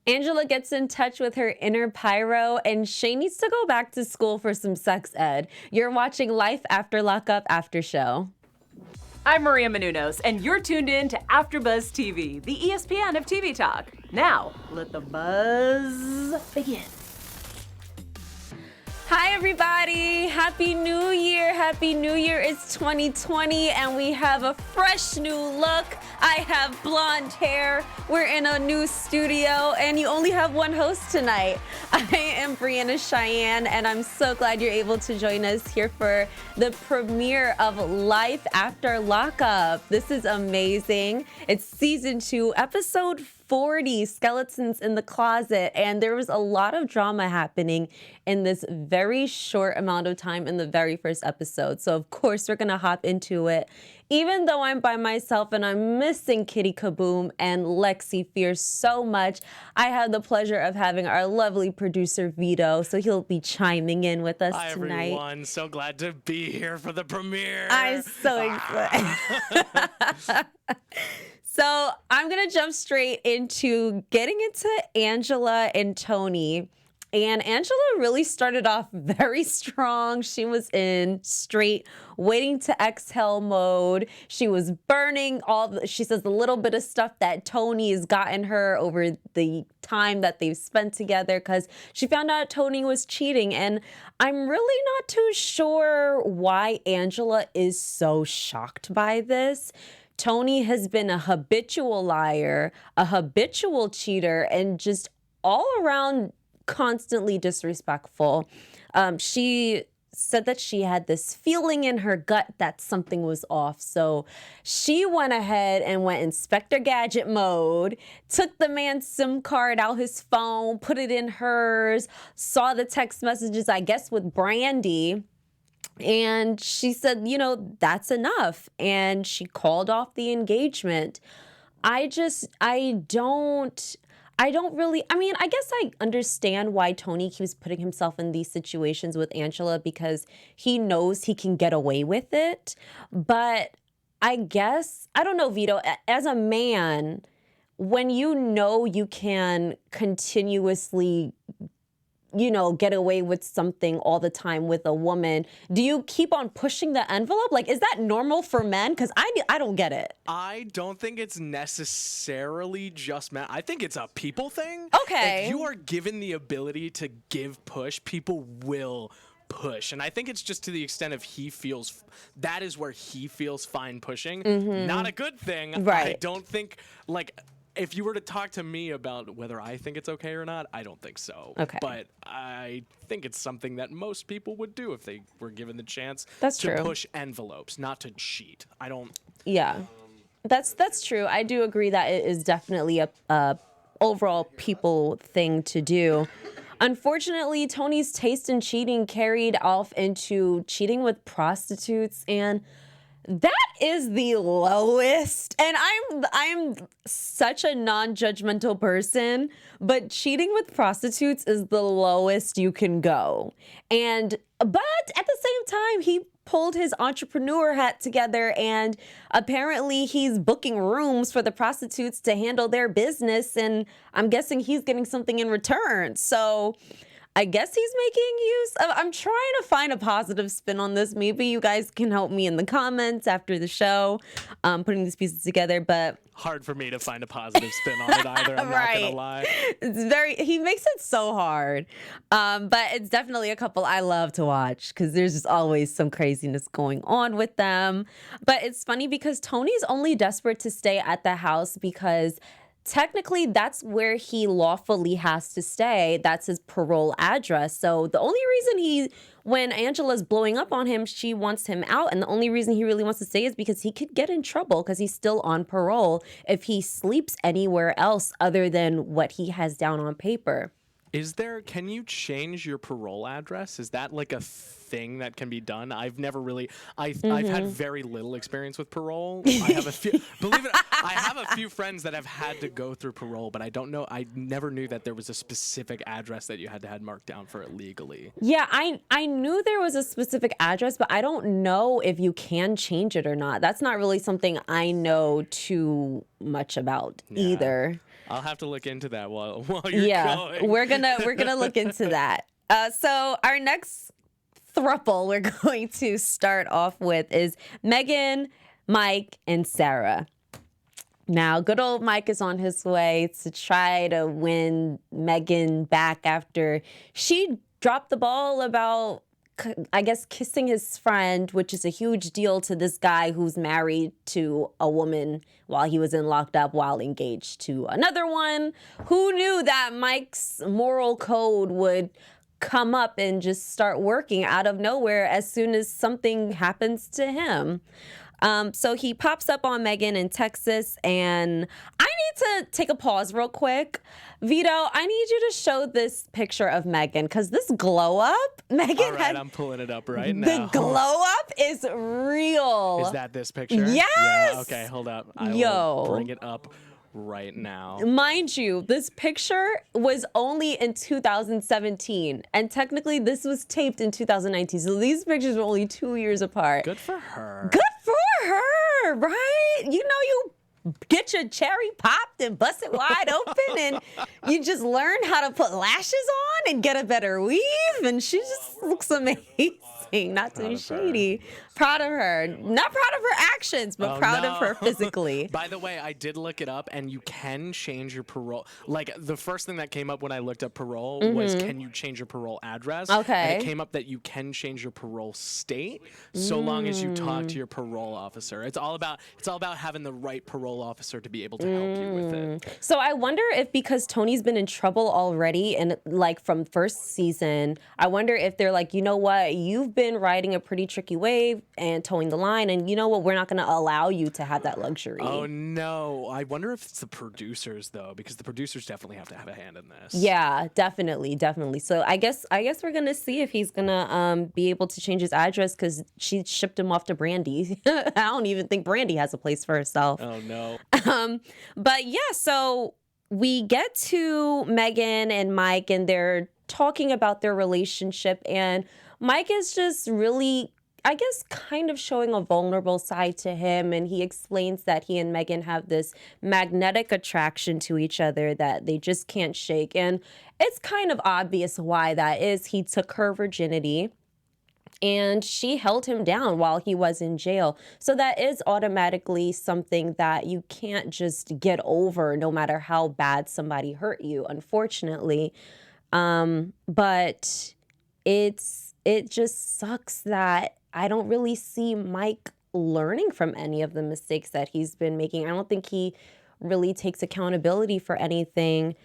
Angela gets in touch with her inner pyro, and Shane needs to go back to school for some sex ed. You're watching Life After Lockup After Show. I'm Maria Menounos, and you're tuned in to AfterBuzz TV, the ESPN of TV talk. Now, let the buzz begin. Hi, everybody. Happy New Year. Happy New Year. It's 2020, and we have a fresh new look. I have blonde hair. We're in a new studio, and you only have one host tonight. I am Brianna Chienne, and I'm so glad you're able to join us here for the premiere of Life After Lockup. This is amazing. It's season 2, episode 40, Skeletons in the Closet, and there was a lot of drama happening in this very short amount of time in the very first episode. So of course we're gonna hop into it. Even though I'm by myself and I'm missing Kitty Kaboom and Lexi Fierce so much, I have the pleasure of having our lovely producer Vito, so he'll be chiming in with us tonight. Hi everyone, so glad to be here for the premiere. I'm so excited. So I'm going to jump straight into getting into Angela and Tony. And Angela really started off very strong. She was in straight waiting to exhale mode. She was burning she says, the little bit of stuff that Tony has gotten her over the time that they've spent together, because she found out Tony was cheating. And I'm really not too sure why Angela is so shocked by this. Tony has been a habitual liar, a habitual cheater, and just all around constantly disrespectful. She said that she had this feeling in her gut that something was off. So she went ahead and went Inspector Gadget mode, took the man's SIM card out his phone, put it in hers, saw the text messages, I guess, with Brandy. And she said, you know, that's enough. And she called off the engagement. I guess I understand why Tony keeps putting himself in these situations with Angela, because he knows he can get away with it. But I guess, I don't know, Vito, as a man, when you know you can continuously get away with something all the time with a woman, do you keep on pushing the envelope? Like, is that normal for men? Because I don't get it. I don't think it's necessarily just men. I think it's a people thing. Okay. If you are given the ability to give push, people will push. And I think it's just to the extent of that is where he feels fine pushing. Mm-hmm. Not a good thing. Right. I don't think, if you were to talk to me about whether I think it's okay or not, I don't think so. Okay. But I think it's something that most people would do if they were given the chance to push envelopes, not to cheat. I don't. Yeah, that's true. I do agree that it is definitely a overall people thing to do. Unfortunately, Tony's taste in cheating carried off into cheating with prostitutes, and that is the lowest. And I'm such a non-judgmental person, but cheating with prostitutes is the lowest you can go. But at the same time, he pulled his entrepreneur hat together, and apparently he's booking rooms for the prostitutes to handle their business, and I'm guessing he's getting something in return. So I guess he's making use of, I'm trying to find a positive spin on this. Maybe you guys can help me in the comments after the show, putting these pieces together, but hard for me to find a positive spin on it either. I'm right. not gonna lie. He makes it so hard. But it's definitely a couple I love to watch, because there's just always some craziness going on with them. But it's funny because Tony's only desperate to stay at the house because technically that's where he lawfully has to stay. That's his parole address. So the only reason when Angela's blowing up on him, she wants him out. And the only reason he really wants to stay is because he could get in trouble, because he's still on parole if he sleeps anywhere else other than what he has down on paper. Can you change your parole address? Is that like a thing that can be done? I've never really, I've had very little experience with parole. I have a few, I have a few friends that have had to go through parole, but I don't know, I never knew that there was a specific address that you had to have marked down for it legally. Yeah, I knew there was a specific address, but I don't know if you can change it or not. That's not really something I know too much about either. I'll have to look into that while you're going. we're gonna look into that. So our next throuple we're going to start off with is Meghan, Mike, and Sarah. Now, good old Mike is on his way to try to win Meghan back after she dropped the ball about, I guess, kissing his friend, which is a huge deal to this guy who's married to a woman while he was locked up while engaged to another one. Who knew that Mike's moral code would come up and just start working out of nowhere as soon as something happens to him? So he pops up on Meghan in Texas, and I need to take a pause real quick. Vito, I need you to show this picture of Meghan, because this glow up, Meghan All right, I'm pulling it up right now. The glow up is real. Is that this picture? Yes. Yeah, okay, hold up. I will bring it up right now. Mind you, this picture was only in 2017, and technically this was taped in 2019. So these pictures were only 2 years apart. Good for her. Good for her, right? You know, you get your cherry popped and bust it wide open, and you just learn how to put lashes on and get a better weave, and she just looks amazing. Not to be shady. Proud of her. Not proud of her actions, but proud of her physically. By the way, I did look it up, and you can change your parole. Like, the first thing that came up when I looked up parole was, can you change your parole address? Okay. And it came up that you can change your parole state so long as you talk to your parole officer. It's all about having the right parole officer to be able to help you with it. So I wonder if, because Tony's been in trouble already, and like from first season, I wonder if they're like, you know what, you've been riding a pretty tricky wave and towing the line, and you know what, we're not going to allow you to have that luxury. Oh no, I wonder if it's the producers though, because the producers definitely have to have a hand in this. Yeah, definitely. So I guess we're gonna see if he's gonna be able to change his address, because she shipped him off to Brandy. I don't even think Brandy has a place for herself. Oh no. But yeah, so we get to Meghan and Mike, and they're talking about their relationship, and Mike is just really, I guess, kind of showing a vulnerable side to him, and he explains that he and Meghan have this magnetic attraction to each other that they just can't shake, and it's kind of obvious why that is. He took her virginity, and she held him down while he was in jail. So that is automatically something that you can't just get over, no matter how bad somebody hurt you, unfortunately. But it just sucks that I don't really see Mike learning from any of the mistakes that he's been making. I don't think he really takes accountability for anything,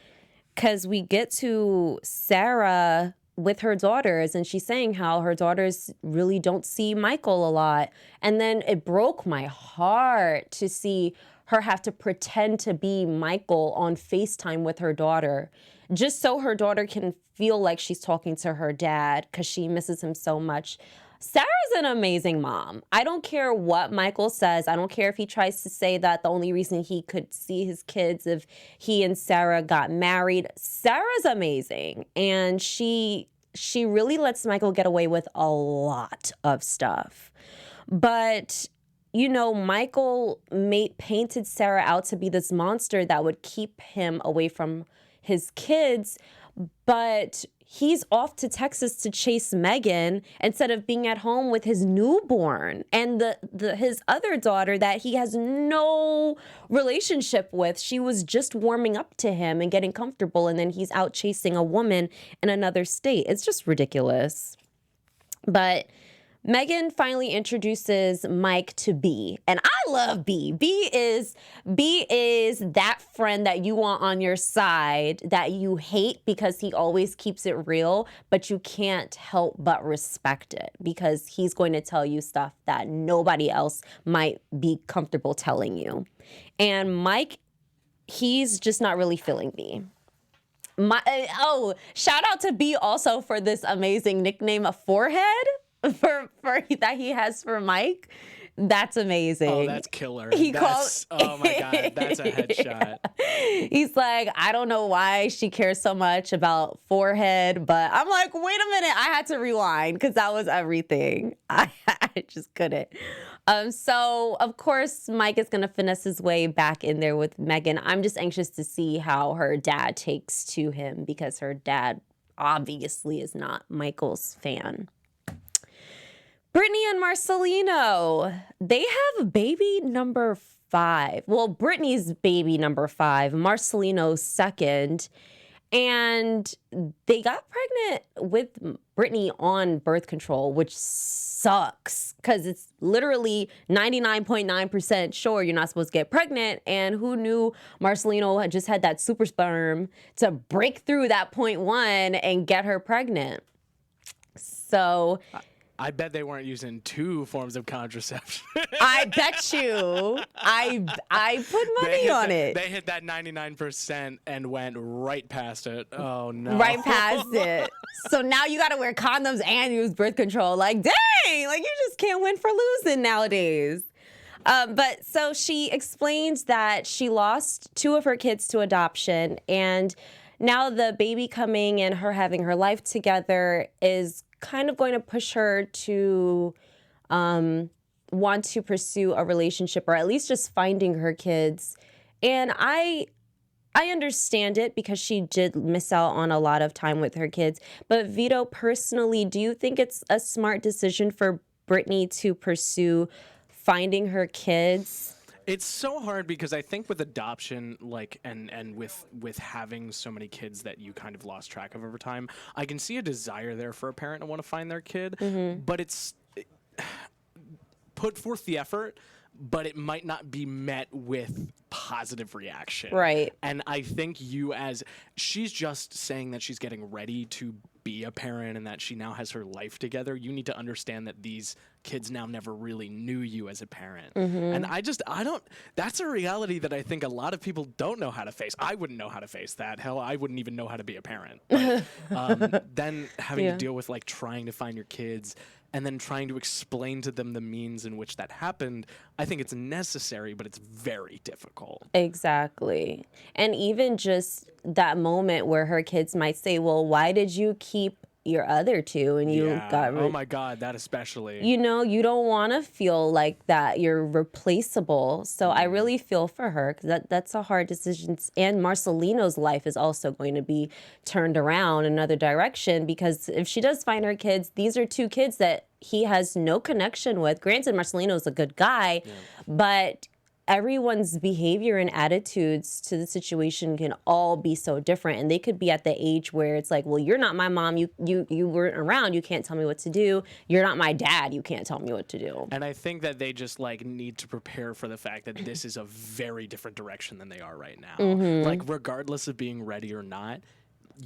because we get to Sarah with her daughters, and she's saying how her daughters really don't see Michael a lot. And then it broke my heart to see her have to pretend to be Michael on FaceTime with her daughter, just so her daughter can feel like she's talking to her dad, because she misses him so much. Sarah's an amazing mom. I don't care what Michael says. I don't care if he tries to say that the only reason he could see his kids if he and Sarah got married. Sarah's amazing. And she really lets Michael get away with a lot of stuff. But, you know, Michael painted Sarah out to be this monster that would keep him away from his kids, but he's off to Texas to chase Meghan instead of being at home with his newborn and his other daughter that he has no relationship with. She was just warming up to him and getting comfortable, and then he's out chasing a woman in another state. It's just ridiculous. But Meghan finally introduces Mike to B, and I love B. B is that friend that you want on your side that you hate because he always keeps it real, but you can't help but respect it because he's going to tell you stuff that nobody else might be comfortable telling you. And Mike, he's just not really feeling B. Shout out to B also for this amazing nickname, a forehead. For that he has for Mike. That's amazing. Oh, that's killer. Oh my God, that's a headshot. He's like, I don't know why she cares so much about forehead, but I'm like, wait a minute, I had to rewind because that was everything. I just couldn't. So of course, Mike is gonna finesse his way back in there with Meghan. I'm just anxious to see how her dad takes to him because her dad obviously is not Michael's fan. Brittany and Marcelino, they have baby number 5. Well, Brittany's baby number 5, Marcelino's second. And they got pregnant with Brittany on birth control, which sucks because it's literally 99.9% sure you're not supposed to get pregnant. And who knew Marcelino had just had that super sperm to break through that 0.1 and get her pregnant. So I bet they weren't using 2 forms of contraception. I bet you. I put money on it. They hit that 99% and went right past it. Oh, no. Right past it. So now you got to wear condoms and use birth control. Like, dang, like you just can't win for losing nowadays. But so she explains that she lost 2 of her kids to adoption. And now the baby coming and her having her life together is kind of going to push her to want to pursue a relationship or at least just finding her kids. And I understand it because she did miss out on a lot of time with her kids. But Vito, personally, do you think it's a smart decision for Brittany to pursue finding her kids? It's so hard because I think with adoption, like, and with having so many kids that you kind of lost track of over time, I can see a desire there for a parent to want to find their kid, but it's put forth the effort, but it might not be met with positive reaction. Right. And I think she's just saying that she's getting ready to be a parent and that she now has her life together. You need to understand that these kids now never really knew you as a parent. And that's a reality that I think a lot of people don't know how to face. I wouldn't know how to face that. Hell, I wouldn't even know how to be a parent. But, then having to deal with like trying to find your kids and then trying to explain to them the means in which that happened, I think it's necessary, but it's very difficult. Exactly. And even just that moment where her kids might say, well, why did you keep your other 2 and you got oh my God, that especially. You know, you don't want to feel like that you're replaceable. So I really feel for her because that's a hard decision. And Marcelino's life is also going to be turned around another direction because if she does find her kids, these are 2 kids that he has no connection with. Granted, Marcelino's a good guy, but everyone's behavior and attitudes to the situation can all be so different, and they could be at the age where it's like, well, you're not my mom, you weren't around, you can't tell me what to do. You're not my dad, you can't tell me what to do. And I think that they just like need to prepare for the fact that this is a very different direction than they are right now. Like regardless of being ready or not,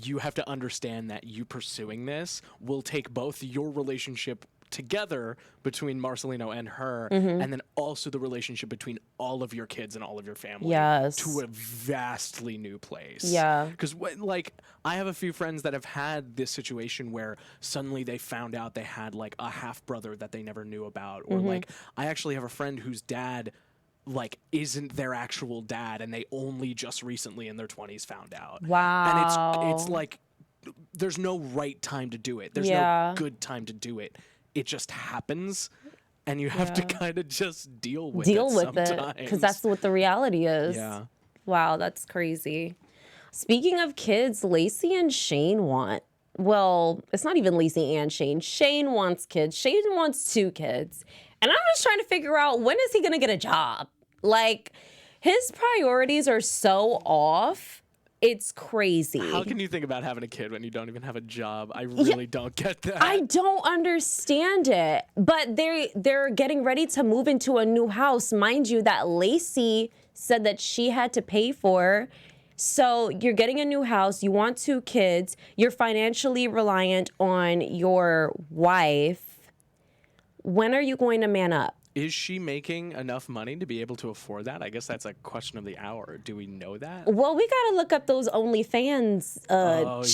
you have to understand that you pursuing this will take both your relationship together between Marcelino and her, and then also the relationship between all of your kids and all of your family to a vastly new place. Yeah. Because like I have a few friends that have had this situation where suddenly they found out they had like a half brother that they never knew about, or like I actually have a friend whose dad like isn't their actual dad and they only just recently in their 20s found out. Wow. And it's like there's no right time to do it. There's no good time to do it. It just happens, and you have to kind of just deal with it because that's what the reality is. Yeah. Wow, that's crazy. Speaking of kids, Lacey and Shane want, well, it's not even Lacey and Shane. Shane wants kids. Shane wants 2 kids. And I'm just trying to figure out, when is he going to get a job? Like, his priorities are so off. It's crazy. How can you think about having a kid when you don't even have a job? I really don't get that. I don't understand it. But they're getting ready to move into a new house. Mind you, that Lacey said that she had to pay for. So you're getting a new house. You want 2 kids. You're financially reliant on your wife. When are you going to man up? Is she making enough money to be able to afford that? I guess that's a question of the hour. Do we know that? Well, we got to look up those OnlyFans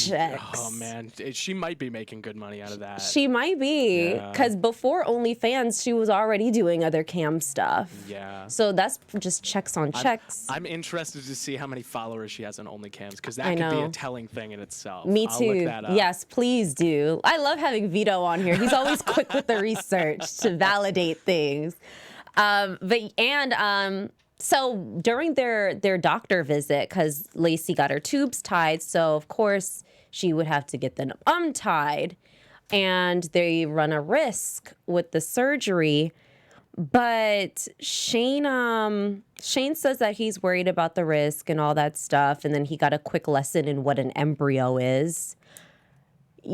checks. Oh, man. She might be making good money out of that. She might be, because before OnlyFans, she was already doing other cam stuff. Yeah. So that's just checks on checks. I'm interested to see how many followers she has on OnlyCams, because that could be a telling thing in itself. Me too. I'll look that up. Yes, please do. I love having Vito on here. He's always quick with the research to validate things. So during their doctor visit, because Lacey got her tubes tied, so of course she would have to get them untied, and they run a risk with the surgery. But Shane says that he's worried about the risk and all that stuff, and then he got a quick lesson in what an embryo is.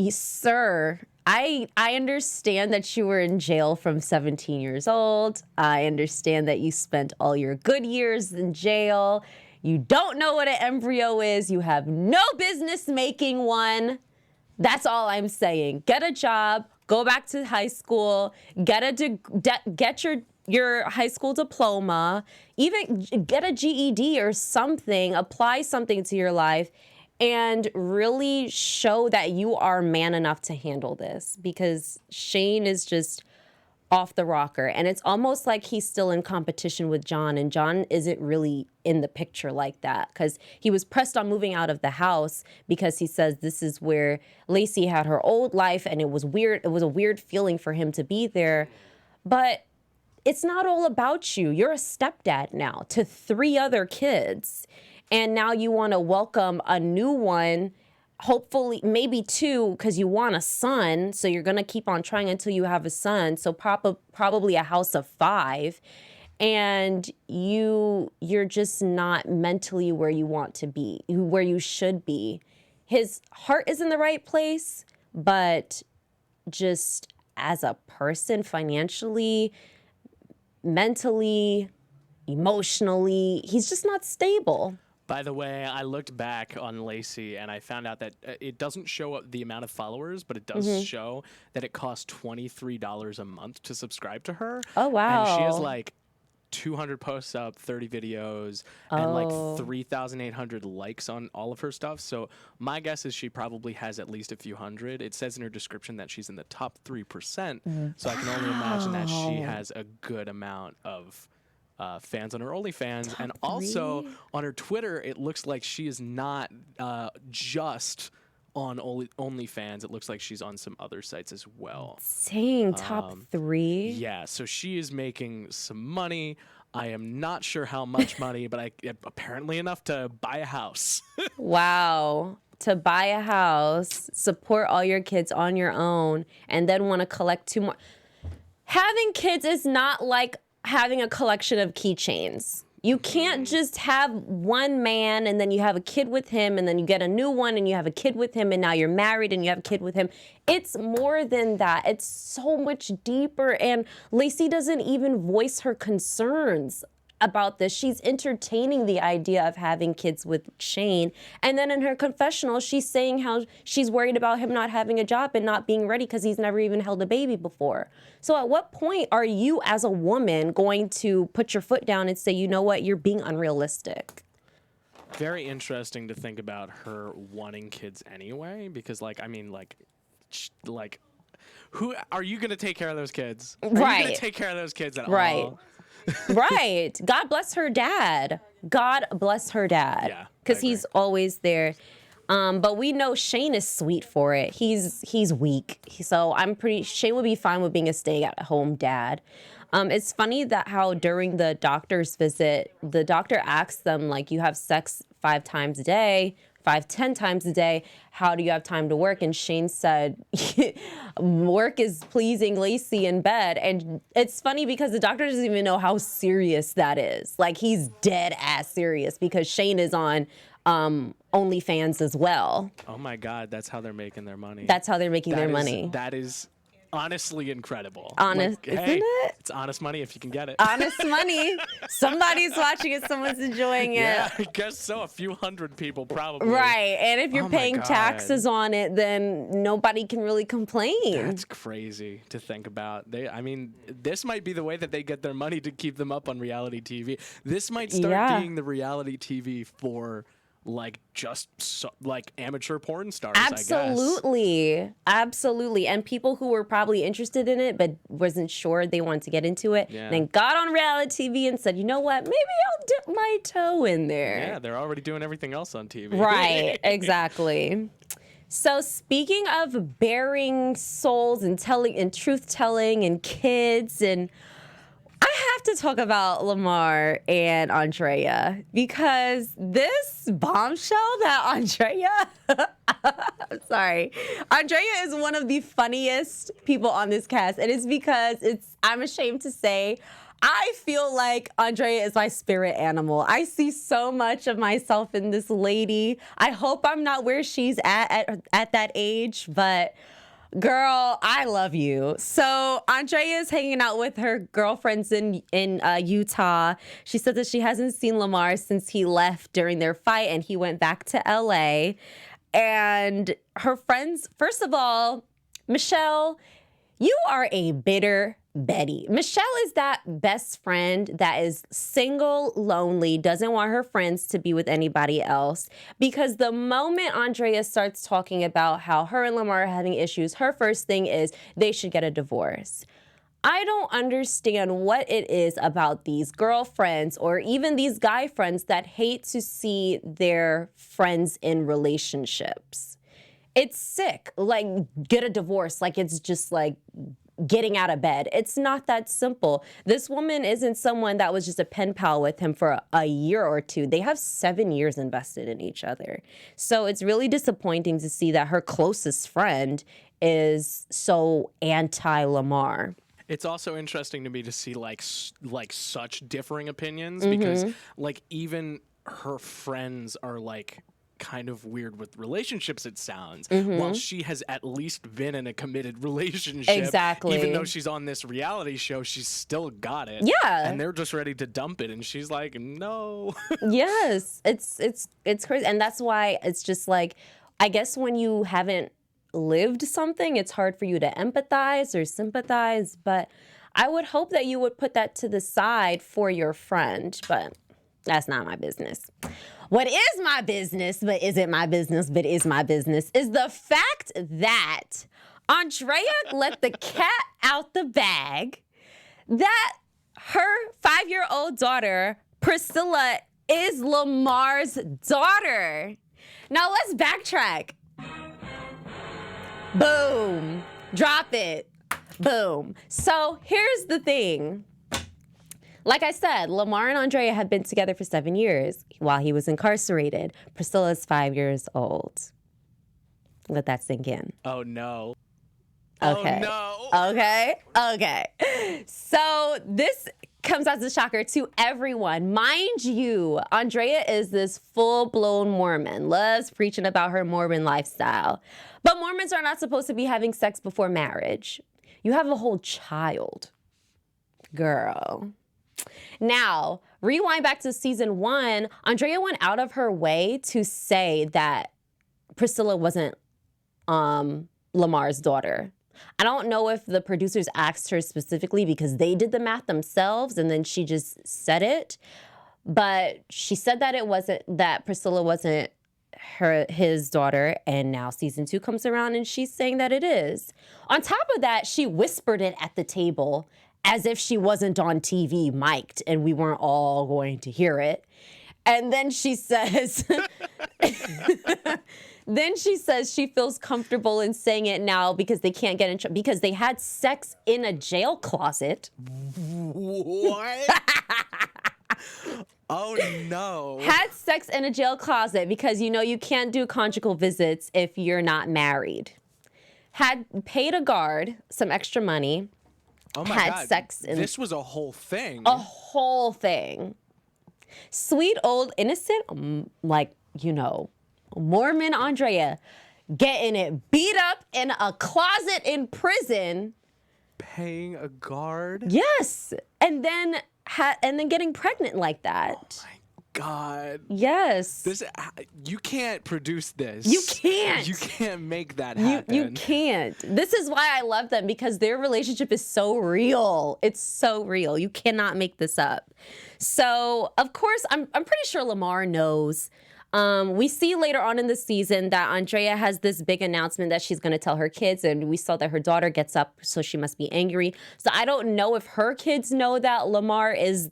Sir, I understand that you were in jail from 17 years old. I understand that you spent all your good years in jail. You don't know what an embryo is. You have no business making one. That's all I'm saying. Get a job. Go back to high school. Get your high school diploma. Even get a GED or something. Apply something to your life. And really show that you are man enough to handle this, because Shane is just off the rocker. And it's almost like he's still in competition with John, and John isn't really in the picture like that, because he was pressed on moving out of the house because he says this is where Lacey had her old life, and it was weird. It was a weird feeling for him to be there. But it's not all about you. You're a stepdad now to 3 other kids. And now you want to welcome a new one, hopefully maybe 2, because you want a son. So you're going to keep on trying until you have a son. So probably a house of 5. And you're just not mentally where you want to be, where you should be. His heart is in the right place, but just as a person, financially, mentally, emotionally, he's just not stable. By the way, I looked back on Lacey and I found out that it doesn't show up the amount of followers, but it does show that it costs $23 a month to subscribe to her. Oh, wow. And she has like 200 posts up, 30 videos, and like 3,800 likes on all of her stuff. So my guess is she probably has at least a few hundred. It says in her description that she's in the top 3%. So I can only imagine that she has a good amount of fans on her OnlyFans. And also on her Twitter, it looks like she is not just on OnlyFans. It looks like she's on some other sites as well. Dang, top 3? Yeah, so she is making some money. I am not sure how much money, but apparently enough to buy a house. Wow. To buy a house, support all your kids on your own, and then want to collect 2 more. Having kids is not like having a collection of keychains. You can't just have one man and then you have a kid with him and then you get a new one and you have a kid with him and now you're married and you have a kid with him. It's more than that. It's so much deeper. And Lacey doesn't even voice her concerns about this. She's entertaining the idea of having kids with Shane. And then in her confessional, she's saying how she's worried about him not having a job and not being ready because he's never even held a baby before. So at what point are you as a woman going to put your foot down and say, you know what, you're being unrealistic? Very interesting to think about her wanting kids anyway, because who are you going to take care of those kids? Are you going to take care of those kids at all? Right. God bless her dad. God bless her dad. Yeah. Because he's always there. But we know Shane is sweet for it. He's weak. So Shane would be fine with being a stay-at-home dad. It's funny that how during the doctor's visit, the doctor asked them, like, you have sex 5 times a day, 10 times a day. How do you have time to work? And Shane said, work is pleasing Lacey in bed. And it's funny because the doctor doesn't even know how serious that is. Like, he's dead ass serious because Shane is on OnlyFans as well. Oh my God, that's how they're making their money. That's how they're making their money. That is honestly incredible. Honest, like, isn't hey, it? It's honest money if you can get it. Honest money. Somebody's watching it. Someone's enjoying it. Yeah, I guess so. A few hundred people probably. Right. And if you're Oh my paying God. taxes on it, then nobody can really complain. That's crazy to think about. I mean, this might be the way that they get their money to keep them up on reality TV. This might start being the reality TV for like like amateur porn stars. Absolutely. Absolutely. And people who were probably interested in it but wasn't sure they wanted to get into it, then got on reality TV and said, you know what, maybe I'll dip my toe in there. Yeah, they're already doing everything else on TV. Right, exactly. So speaking of bearing souls and telling and truth telling and kids, and I have to talk about Lamar and Andrea because this bombshell that Andrea, I'm sorry, Andrea is one of the funniest people on this cast. And it's because I'm ashamed to say, I feel like Andrea is my spirit animal. I see so much of myself in this lady. I hope I'm not where she's at that age, but girl, I love you. So Andrea is hanging out with her girlfriends in Utah. She said that she hasn't seen Lamar since he left during their fight and he went back to LA. And her friends, first of all, Michelle, you are a bitter Betty. Michelle is that best friend that is single, lonely, doesn't want her friends to be with anybody else. Because the moment Andrea starts talking about how her and Lamar are having issues, her first thing is they should get a divorce. I don't understand what it is about these girlfriends or even these guy friends that hate to see their friends in relationships. It's sick. Like, get a divorce. Like, it's just like getting out of bed. It's not that simple. This woman isn't someone that was just a pen pal with him for a year or two. They have 7 years invested in each other. So it's really disappointing to see that her closest friend is so anti-Lamar. It's also interesting to me to see like such differing opinions because like even her friends are like kind of weird with relationships, it sounds, while she has at least been in a committed relationship. Exactly. Even though she's on this reality show, she's still got it. Yeah. And they're just ready to dump it, and she's like, no. Yes, it's crazy. And that's why it's just like, I guess when you haven't lived something, it's hard for you to empathize or sympathize, but I would hope that you would put that to the side for your friend, but that's not my business. What is my business, but isn't my business, but is my business, is the fact that Andrea let the cat out the bag, that her 5-year-old daughter, Priscilla, is Lamar's daughter. Now let's backtrack. Boom. Drop it. Boom. So here's the thing. Like I said, Lamar and Andrea had been together for 7 years while he was incarcerated. Priscilla's 5 years old. Let that sink in. Oh, no. Okay. Oh, no. Okay. So this comes as a shocker to everyone. Mind you, Andrea is this full-blown Mormon, loves preaching about her Mormon lifestyle. But Mormons are not supposed to be having sex before marriage. You have a whole child. Girl. Now, rewind back to season 1, Andrea went out of her way to say that Priscilla wasn't Lamar's daughter. I don't know if the producers asked her specifically because they did the math themselves and then she just said it. But she said that that Priscilla wasn't his daughter, and now season 2 comes around and she's saying that it is. On top of that, she whispered it at the table as if she wasn't on TV mic'd and we weren't all going to hear it. And then she says, she feels comfortable in saying it now because they can't get in trouble because they had sex in a jail closet. What? Oh, no. Had sex in a jail closet because, you can't do conjugal visits if you're not married. Had paid a guard some extra money. Oh my had God. Sex in this was a whole thing. A whole thing. Sweet old innocent, Mormon Andrea getting it beat up in a closet in prison paying a guard? Yes. And then getting pregnant like that. Oh my God. Yes. You can't produce this. You can't. You can't make that happen. You can't. This is why I love them, because their relationship is so real. It's so real. You cannot make this up. So, of course, I'm pretty sure Lamar knows. We see later on in the season that Andrea has this big announcement that she's going to tell her kids, and we saw that her daughter gets up, so she must be angry. So I don't know if her kids know that Lamar is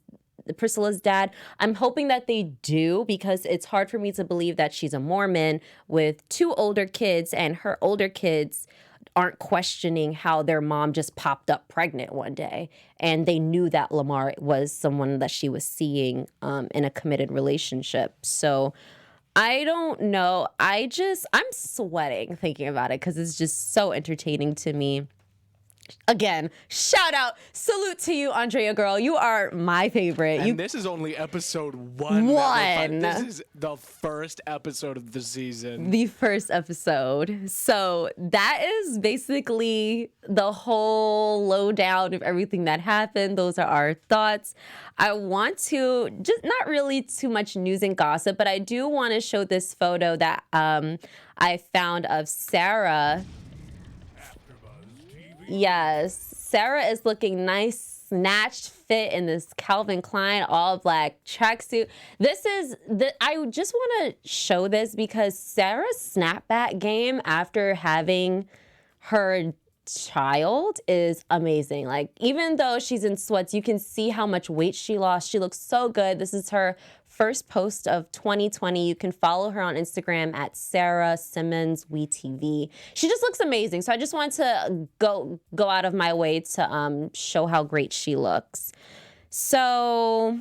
Priscilla's dad. I'm hoping that they do, because it's hard for me to believe that she's a Mormon with 2 older kids, and her older kids aren't questioning how their mom just popped up pregnant one day. And they knew that Lamar was someone that she was seeing in a committed relationship. So I don't know. I'm sweating thinking about it, because it's just so entertaining to me. Again, shout out, salute to you, Andrea girl. You are my favorite. And this is only episode 1. This is the first episode of the season. The first episode. So that is basically the whole lowdown of everything that happened. Those are our thoughts. I want to, just not really too much news and gossip, but I do want to show this photo that I found of Sarah. Yes, Sarah is looking nice, snatched fit in this Calvin Klein all black tracksuit. I just want to show this because Sarah's snapback game after having her child is amazing. Like, even though she's in sweats, you can see how much weight she lost. She looks so good. This is her first post of 2020. You can follow her on Instagram at Sarah Simmons WeTV. She just looks amazing. So I just wanted to go out of my way to show how great she looks. So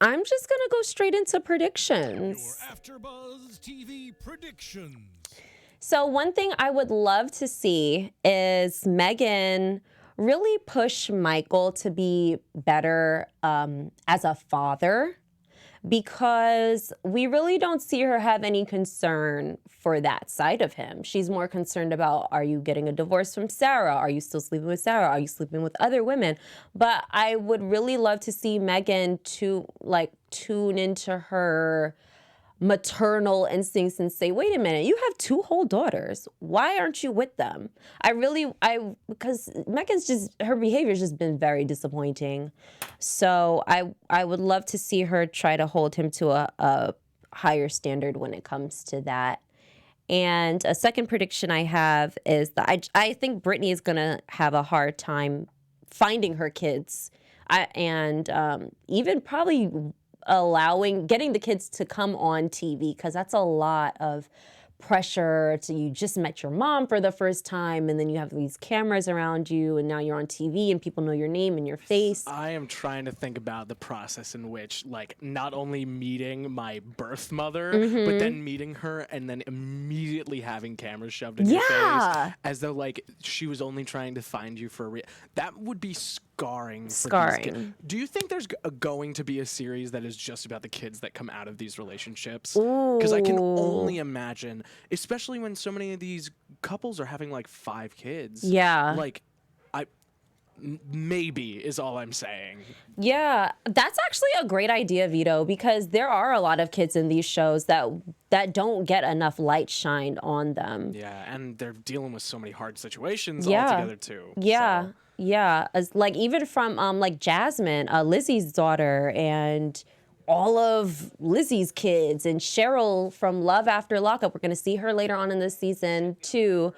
I'm just gonna go straight into predictions. Your AfterBuzz TV predictions. So one thing I would love to see is Meghan really push Michael to be better as a father, because we really don't see her have any concern for that side of him. She's more concerned about, are you getting a divorce from Sarah? Are you still sleeping with Sarah? Are you sleeping with other women? But I would really love to see Meghan tune into her maternal instincts and say, wait a minute, you have 2 whole daughters. Why aren't you with them? Because Meghan's her behavior's just been very disappointing. So I would love to see her try to hold him to a higher standard when it comes to that. And a second prediction I have is that I think Britney is gonna have a hard time finding her kids, and even probably getting the kids to come on TV, because that's a lot of pressure. You just met your mom for the first time, and then you have these cameras around you, and now you're on TV and people know your name and your face. I am trying to think about the process in which, not only meeting my birth mother, but then meeting her and then immediately having cameras shoved in your face, as though she was only trying to find you for that would be scarring. For these kids. Do you think there's going to be a series that is just about the kids that come out of these relationships? Because I can only imagine, especially when so many of these couples are having 5 kids. Yeah. Maybe is all I'm saying. Yeah, that's actually a great idea, Vito, because there are a lot of kids in these shows that don't get enough light shined on them. Yeah, and they're dealing with so many hard situations altogether too. Yeah. So. Yeah, even from Jasmine, Lizzie's daughter, and all of Lizzie's kids, and Cheryl from Love After Lockup. We're going to see her later on in the season too.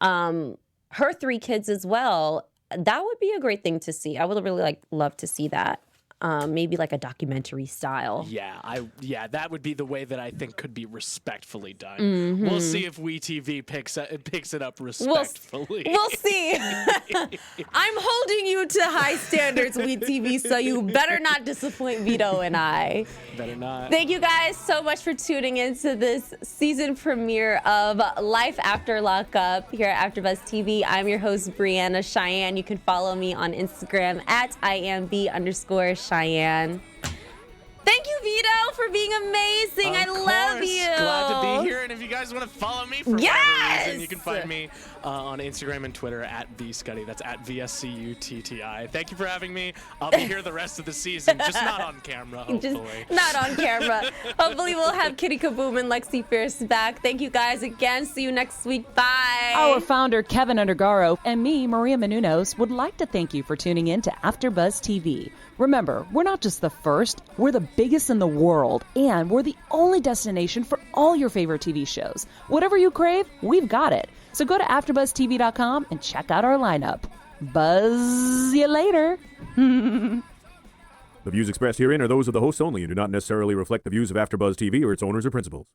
Her 3 kids as well. That would be a great thing to see. I would really love to see that. Maybe a documentary style. Yeah, that would be the way that I think could be respectfully done. We'll see if WeTV picks it up respectfully. We'll see. I'm holding you to high standards, WeTV, so you better not disappoint Vito and I. Better not. Thank you guys so much for tuning into this season premiere of Life After Lockup here at AfterBuzz TV. I'm your host, Brianna Chienne. You can follow me on Instagram at IMB_Cheyenne. Thank you, Vito, for being amazing. I love you. Glad to be here. And if you guys want to follow me for whatever reason, you can find me on Instagram and Twitter at VScutty. That's at VSCUTTI. Thank you for having me. I'll be here the rest of the season, just not on camera, hopefully. Not on camera. Hopefully we'll have Kitty Kaboom and Lexi Fierce back. Thank you guys again. See you next week. Bye. Our founder, Keven Undergaro, and me, Maria Menounos, would like to thank you for tuning in to AfterBuzz TV. Remember, we're not just the first, we're the biggest in the world, and we're the only destination for all your favorite TV shows. Whatever you crave, we've got it. So go to AfterBuzzTV.com and check out our lineup. Buzz you later. The views expressed herein are those of the hosts only and do not necessarily reflect the views of AfterBuzz TV or its owners or principals.